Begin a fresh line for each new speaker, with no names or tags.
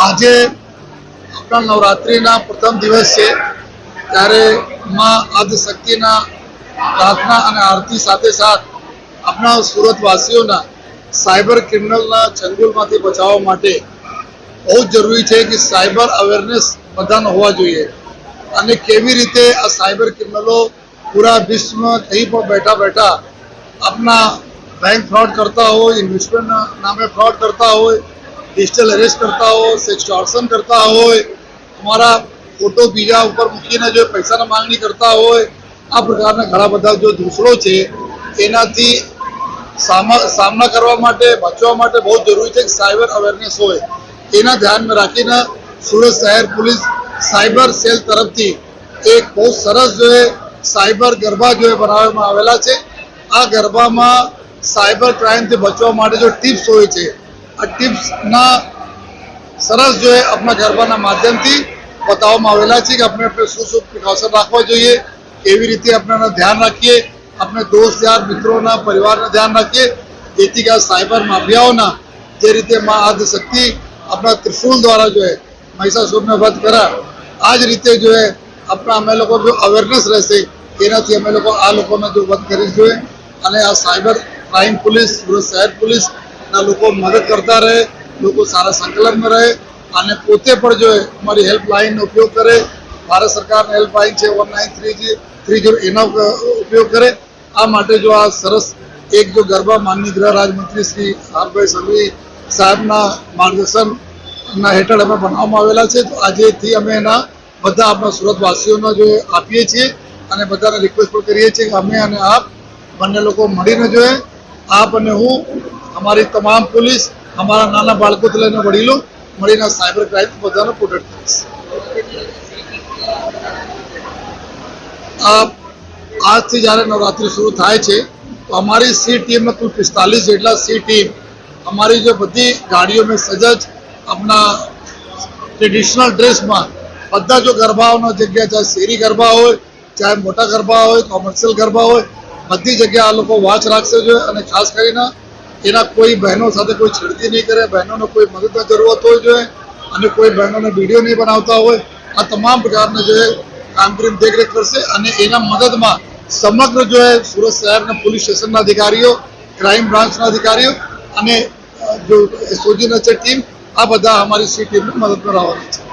આજે આપણા નવરાત્રિના પ્રથમ દિવસ છે, ત્યારે માં આદિશક્તિના પ્રાર્થના અને આરતી સાથે સાથ આપણા સુરતવાસીઓના સાયબર ક્રિમિનલના ચંગુલમાંથી બચાવવા માટે બહુ જ જરૂરી છે કે સાયબર અવેરનેસ બધાનો હોવા જોઈએ અને કેવી રીતે આ સાયબર ક્રિમિનલો પૂરા વિશ્વમાં કहीं પણ બેઠા બેઠા આપણા बैंक फ्रॉड करता हो, इन्वेस्टमेंट नामे फ्रॉड करता हो, डिजिटल अरेस्ट करता हो, सेक्सटॉर्शन करता हो, हमारा फोटो बीजा ऊपर मूकीने जो पैसा मांगनी करता हो, आ प्रकारना घણા બધા जो दूसरो છે એનાથી સામના કરવા માટે બચવા માટે બહુ જરૂરી છે કે સાયબર અવેરનેસ હોય। એના ધ્યાનમાં રાખીને સુરત શહેર પોલીસ સાયબર સેલ તરફથી એક બહુ સરસ જો સાયબર ગરબા જો બનાવવામાં આવેલા છે। આ ગરબામાં साइबर क्राइम से बचवा माटे जो टिप्स होय छे आ टिप्स ना सरस जो है अपना गरबाना माध्यम थी बताववामां आवेला छे कि अपने अपने शुं प्रिकॉशन राखवा जोईए, केवी रीते अपने ध्यान राखीए, अपने दोस्त यार मित्रों परिवार ध्यान राखीए, जेथी के साइबर माफियाओं जे रीते मां आदिशक्ति अपना त्रिशूल द्वारा जो है महिषासुर ने वध करा, आज रीते जो है अपना अमे लोग जो अवेरनेस रहेशे एनाथी अमे लोग आ लोकोने जो वध करी जोईए अने आ साइबर क्राइम पुलिस सूरत शहर पुलिस ना लोग मदद करता रहे, लोग सारा संकलन में रहे और पोते पर जो है हमारी हेल्पलाइन उपयोग करे। भारत सरकार ने हेल्पलाइन है 1930 एना उपयोग करे। आ माटे जो आ सरस एक जो गरबा माननीय गृह राज्य मंत्री श्री हरभाई संघवी साहेबना मार्गदर्शन हेठळ अमे बनाववामां आवेला छे। तो आजे थी अमे एना बधा आपणा सुरतवासीओने जो आपीए छीए अने बधाने रिक्वेस्ट पण करीए छीए कि अमे अने आप बने लोग मळीने जो है आप अने हूँ हमारी तमाम पुलिस हमारा नाना बाळको थी लईने वडीलो मळीने साइबर क्राइम बधाने प्रोटेक्ट करीश। आज थी ज्यारे नवरात्रि शुरू थाय छे तो हमारी सी टीम में कुल 45 जेटला सी टीम हमारी जो बधी गाड़ियों में सजज अपना ट्रेडिशनल ड्रेस में बधा जो गरबाओं जगह चाहे शेरी गरबा हो चाहे मोटा गरबा हो कॉमर्शियल गरबा हो बधी जगह आ लोग वॉच राखशे जो अने खास करीने एना कोई बहनों साथे कोई छेड़ती नहीं करे, बहनों ने कोई मदद जरूरत हो जो है अने कोई बहनों ने वीडियो नहीं बनावता हो आ तमाम प्रकार जो है कामगीरी देखरेख करशे अने एना मदद में समग्र जो है सूरत शहर पुलिस स्टेशन अधिकारीओ क्राइम ब्रांच अधिकारीओ अने जो एसओजी टीम आ बधा हमारी सी टीम में मदद में रहवानी छे।